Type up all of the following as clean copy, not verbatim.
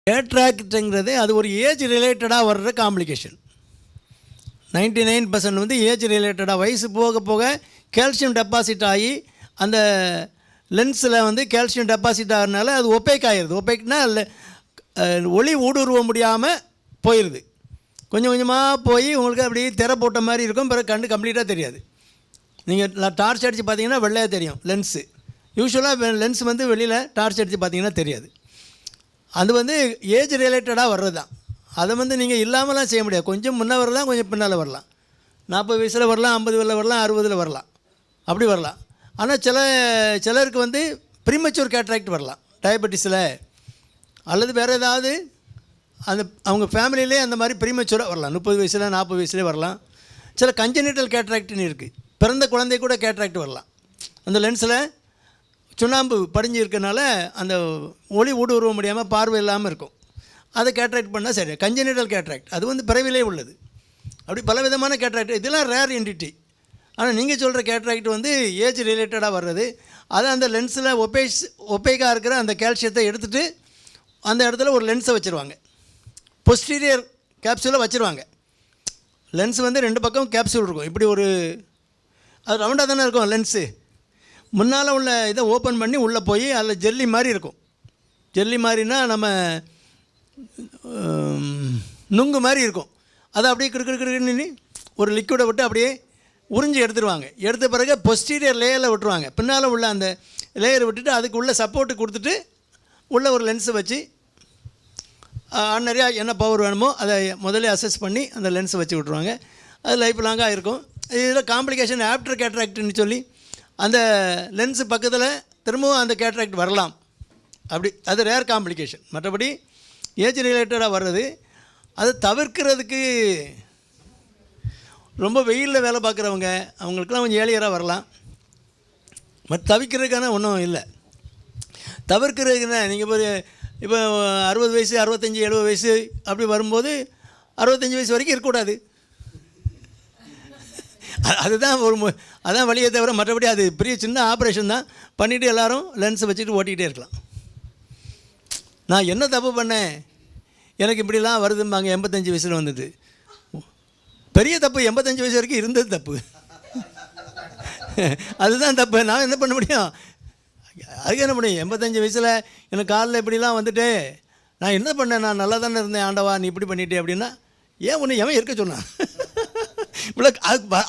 கேட்ராக்டுங்கிறது அது ஒரு ஏஜ் ரிலேட்டடாக வர்ற காம்ப்ளிகேஷன். 99% வந்து ஏஜ் ரிலேட்டடாக வயசு போக போக கால்சியம் டெபாசிட் ஆகி அந்த லென்ஸில் வந்து கால்சியம் டெபாசிட் ஆகிறதுனால அது ஒப்பேக் ஆகிடுது. ஒப்பேக்னா ஒளி ஊடுருவ முடியாமல் போயிடுது. கொஞ்சம் கொஞ்சமாக போய் உங்களுக்கு அப்படி திரை போட்ட மாதிரி இருக்கும். பிறகு கண்டு கம்ப்ளீட்டாக தெரியாது. நீங்கள் டார்ச் அடித்து பார்த்தீங்கன்னா வெள்ளையாக தெரியும் லென்ஸு. யூஸ்வலாக லென்ஸ் வந்து வெளியில் டார்ச் அடித்து பார்த்தீங்கன்னா தெரியாது. அது வந்து ஏஜ் ரிலேட்டடாக வர்றது தான். அதை வந்து நீங்கள் இல்லாமலாம் செய்ய முடியாது. கொஞ்சம் முன்னே வரலாம், கொஞ்சம் பின்னால் வரலாம். 40 வயசில் வரலாம், 50 வரலாம், 60 வரலாம், அப்படி வரலாம். ஆனால் சிலருக்கு வந்து ப்ரீமெச்சூர் கேட்ராக்ட் வரலாம் டயபெட்டிஸில், அல்லது வேறு ஏதாவது அந்த அவங்க ஃபேமிலியிலே அந்த மாதிரி ப்ரீமெச்சூராக வரலாம். 30 வயசில் 40 வயசுலேயே வரலாம். சில கன்ஜெனிட்டல் கேட்ராக்ட்னு இருக்குது. பிறந்த குழந்தை கூட கேட்ராக்ட் வரலாம். அந்த லென்ஸில் சுண்ணாம்பு படிஞ்சு இருக்கனால அந்த ஒளி ஊடுருவ முடியாமல் பார்வை இல்லாமல் இருக்கும். அதை கேட்ராக்ட் பண்ணால் சரி. கன்ஜெனிட்டல் கேட்ராக்ட் அது வந்து பிறவிலே உள்ளது. அப்படி பல விதமான கேட்ராக்ட், இதெல்லாம் ரேர் என்டிட்டி. ஆனால் நீங்கள் சொல்கிற கேட்ராக்ட் வந்து ஏஜ் ரிலேட்டடாக வர்றது. அதை அந்த லென்ஸில் ஒப்பேக்காக இருக்கிற அந்த கால்சியத்தை எடுத்துகிட்டு அந்த இடத்துல ஒரு லென்ஸை வச்சுருவாங்க. பொஸ்டீரியர் கேப்சூலை வச்சுருவாங்க. லென்ஸ் வந்து 2 பக்கம் கேப்சூல் இருக்கும். இப்படி ஒரு அது ரவுண்டாக தானே இருக்கும் லென்ஸு. முன்னால் உள்ள இதை ஓப்பன் பண்ணி உள்ளே போய் அதில் ஜெல்லி மாதிரி இருக்கும். ஜெல்லி மாதிரினா நம்ம நுங்கு மாதிரி இருக்கும். அதை அப்படியே கிடுக்கிடுன்னு ஒரு லிக்விடை விட்டு அப்படியே உறிஞ்சி எடுத்துருவாங்க. எடுத்த பிறகு பொஸ்டீரியர் லேயரில் விட்டுருவாங்க. பின்னால் உள்ள அந்த லேயரை விட்டுட்டு அதுக்கு உள்ள சப்போர்ட்டு கொடுத்துட்டு உள்ள ஒரு லென்ஸை வச்சு நிறையா என்ன பவர் வேணுமோ அதை முதல்ல அசஸ் பண்ணி அந்த லென்ஸை வச்சு விட்ருவாங்க. அது லைஃப் லாங்காக இருக்கும். இதில் காம்ப்ளிகேஷன் ஆஃப்டர் கேட்ராக்ட்னு சொல்லி அந்த லென்ஸு பக்கத்தில் திரும்பவும் அந்த கேட்ராக்ட் வரலாம். அப்படி அது ரேர் காம்ப்ளிகேஷன். மற்றபடி ஏஜ் ரிலேட்டடாக வர்றது. அதை தவிர்க்கிறதுக்கு ரொம்ப வெயிலில் வேலை பார்க்குறவங்க அவங்களுக்கெல்லாம் கொஞ்சம் ஏழியராக வரலாம். பட் தவிர்க்கிறதுக்கான ஒன்றும் இல்லை. தவிர்க்கிறதுக்குன்னா நீங்கள் இப்போ 60 வயசு 65 70 வயசு அப்படி வரும்போது 65 வயசு வரைக்கும் இருக்கக்கூடாது. அதுதான் அதான் வழியை தவிர மற்றபடி அது பெரிய சின்ன ஆப்ரேஷன் தான். பண்ணிவிட்டு எல்லோரும் லென்ஸை வச்சுட்டு ஓட்டிக்கிட்டே இருக்கலாம். நான் என்ன தப்பு பண்ணேன், எனக்கு இப்படிலாம் வருதும்பாங்க. 85 வயசில் வந்தது பெரிய தப்பு. 85 வயசு வரைக்கும் இருந்தது தப்பு. அதுதான் தப்பு. நான் என்ன பண்ண முடியும்? அதுக்கு என்ன முடியும்? 85 வயசில் எனக்கு காலில் இப்படிலாம் வந்துட்டு நான் என்ன பண்ணேன்? நான் நல்லா தானே இருந்தேன். ஆண்டவா நீ இப்படி பண்ணிட்டே அப்படின்னா ஏன் ஒன்று எவன் இருக்க சொன்னான்? இவ்வளோ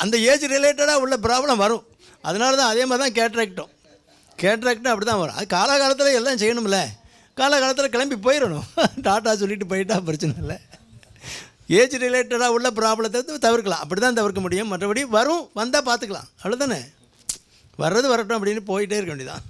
அந்த ஏஜ் ரிலேட்டடாக உள்ள ப்ராப்ளம் வரும். அதனால தான் அதே மாதிரி தான் கேட்ராக்டும் அப்படி தான் வரும். அது காலகாலத்தில் எல்லாம் செய்யணும்ல. காலகாலத்தில் கிளம்பி போயிடணும். டாட்டா சொல்லிட்டு போயிட்டா பிரச்சனை இல்லை. ஏஜ் ரிலேட்டடாக உள்ள ப்ராப்ளத்தை தவிர்க்கலாம். அப்படி தான் தவிர்க்க முடியும். மற்றபடி வந்தால் பார்த்துக்கலாம். அவ்வளோதானே. வர்றது வரட்டும் அப்படின்னு போயிட்டே இருக்க வேண்டியதான்.